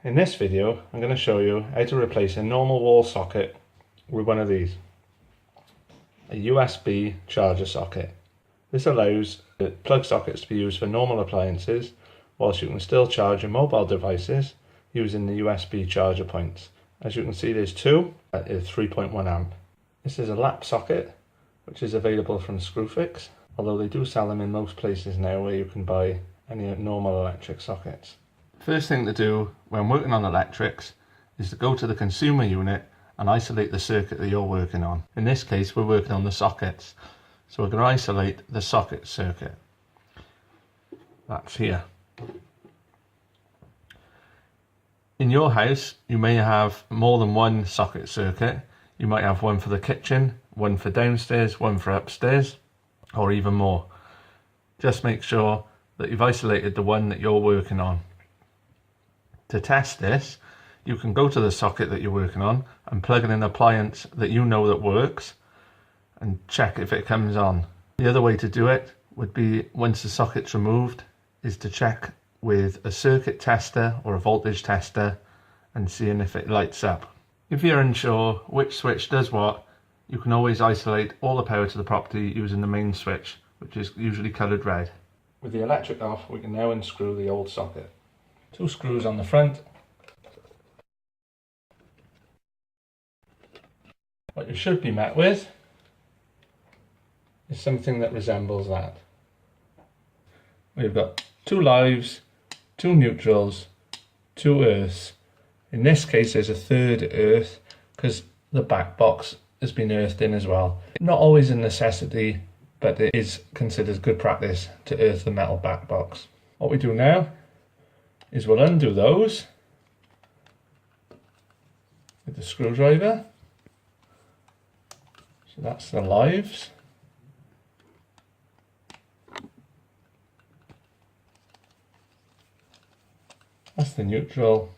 In this video, I'm going to show you how to replace a normal wall socket with one of these, a USB charger socket. This allows the plug sockets to be used for normal appliances, whilst you can still charge your mobile devices using the USB charger points. As you can see, there's two at 3.1 amp. This is a lap socket, which is available from Screwfix, although they do sell them in most places now where you can buy any normal electric sockets. First thing to do when working on electrics is to go to the consumer unit and isolate the circuit that you're working on. In this case, we're working on the sockets, so we're going to isolate the socket circuit. That's here. In your house, you may have more than one socket circuit. You might have one for the kitchen, one for downstairs, one for upstairs, or even more. Just make sure that you've isolated the one that you're working on. To test this, you can go to the socket that you're working on and plug in an appliance that you know that works and check if it comes on. The other way to do it would be, once the socket's removed, is to check with a circuit tester or a voltage tester and seeing if it lights up. If you're unsure which switch does what, you can always isolate all the power to the property using the main switch, which is usually coloured red. With the electric off, we can now unscrew the old socket. Two screws on the front. What you should be met with is something that resembles that. We've got two lives, two neutrals, two earths. In this case there's a third earth because the back box has been earthed in as well. Not always a necessity, but it is considered good practice to earth the metal back box. What we do now is we'll undo those with the screwdriver. So that's the lives. That's the neutral.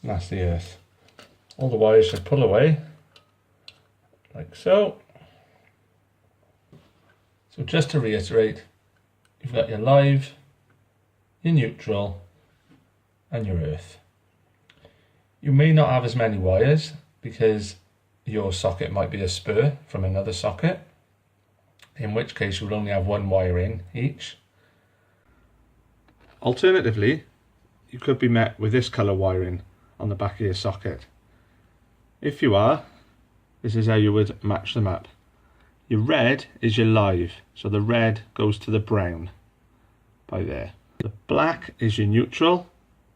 And that's the earth. All the wires should pull away, like so. So just to reiterate, you've got your live, your neutral, and your earth. You may not have as many wires because your socket might be a spur from another socket, in which case you'll only have one wire in each. Alternatively, you could be met with this colour wiring on the back of your socket. If you are, this is how you would match them up. Your red is your live, so the red goes to the brown by there. The black is your neutral,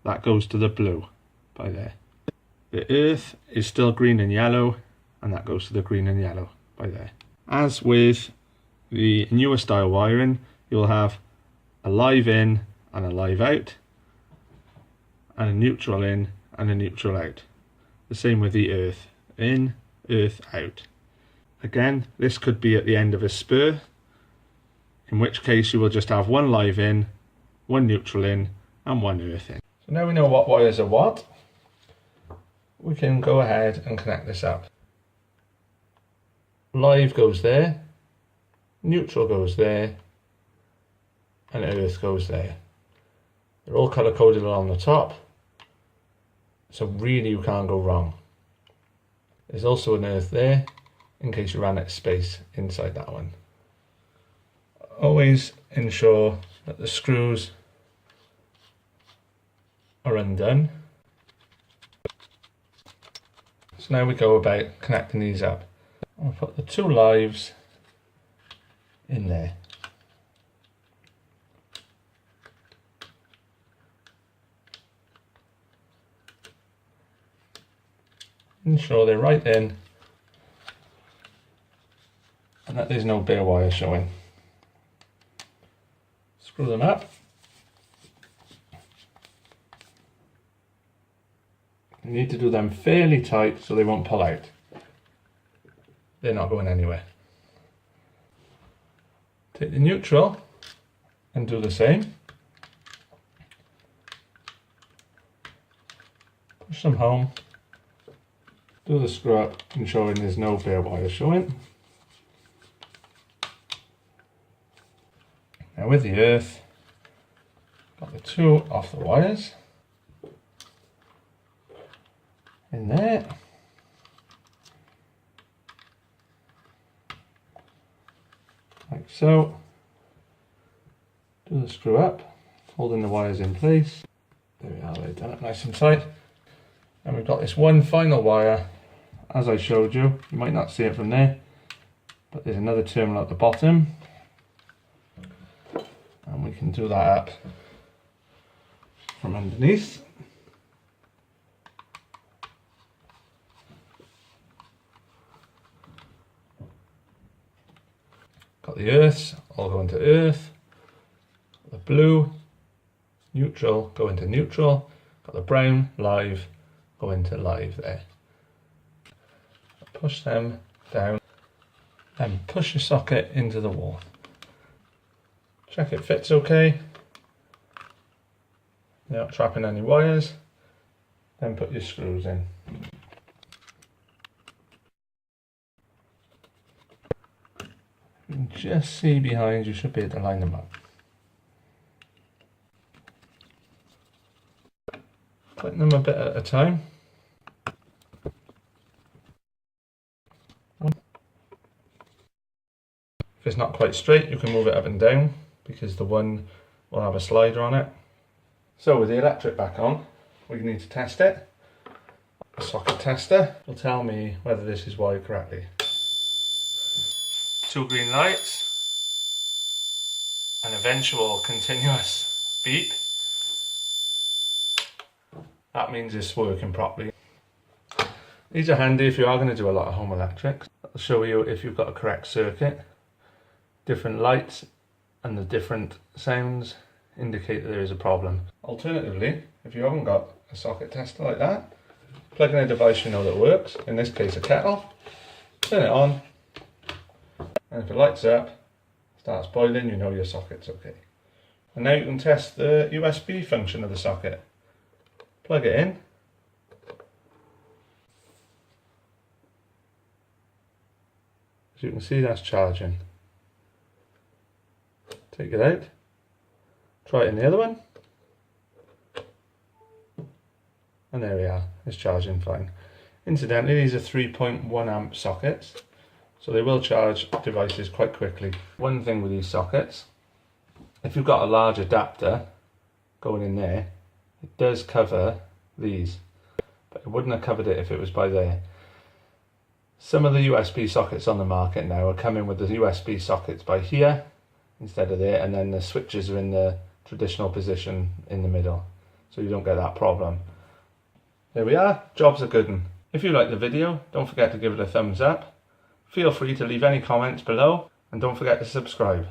that goes to the blue by there. The earth is still green and yellow, and that goes to the green and yellow by there. As with the newer style wiring, you'll have a live in and a live out, and a neutral in and a neutral out. The same with the earth in, earth out. Again, this could be at the end of a spur, in which case you will just have one live in, one neutral in, and one earth in. So now we know what wires are what, we can go ahead and connect this up. Live goes there, neutral goes there, and earth goes there. They're all colour coded along the top, so really you can't go wrong. There's also an earth there, in case you ran out of space inside that one. Always ensure that the screws are undone. So now we go about connecting these up. I'll put the two lives in there. Ensure they're right in and that there's no bare wire showing. Screw them up. You need to do them fairly tight so they won't pull out. They're not going anywhere. Take the neutral and do the same. Push them home. Do the screw up, ensuring there's no bare wire showing. Now with the earth, got the two off the wires in there. Like so. Do the screw up, holding the wires in place. There we are, they've done it nice and tight. And we've got this one final wire, as I showed you. You might not see it from there, but there's another terminal at the bottom. And we can do that up from underneath. Got the earths, all go into earth. The blue, neutral, go into neutral. Got the brown, live, go into live there. Push them down and push your socket into the wall. Check it fits okay. You're not trapping any wires. Then put your screws in. You can just see behind, you should be able to line them up. Tighten them a bit at a time. If it's not quite straight, you can move it up and down because the one will have a slider on it. So with the electric back on, we need to test it. A socket tester will tell me whether this is wired correctly. Two green lights, an eventual continuous beep. That means it's working properly. These are handy if you are going to do a lot of home electrics. I'll show you if you've got a correct circuit. Different lights and the different sounds indicate that there is a problem. Alternatively, if you haven't got a socket tester like that, plug in a device you know that works, in this case a kettle, turn it on, and if it lights up, starts boiling, you know your socket's okay. And now you can test the USB function of the socket. Plug it in. As you can see, that's charging. Take it out. Try it in the other one. And there we are, it's charging fine. Incidentally, these are 3.1 amp sockets, so they will charge devices quite quickly. One thing with these sockets, if you've got a large adapter going in there, it does cover these, but it wouldn't have covered it if it was by there. Some of the USB sockets on the market now are coming with the USB sockets by here instead of there, and then the switches are in the traditional position in the middle, so you don't get that problem. There we are, job's a good one. If you like the video, don't forget to give it a thumbs up. Feel free to leave any comments below, and don't forget to subscribe.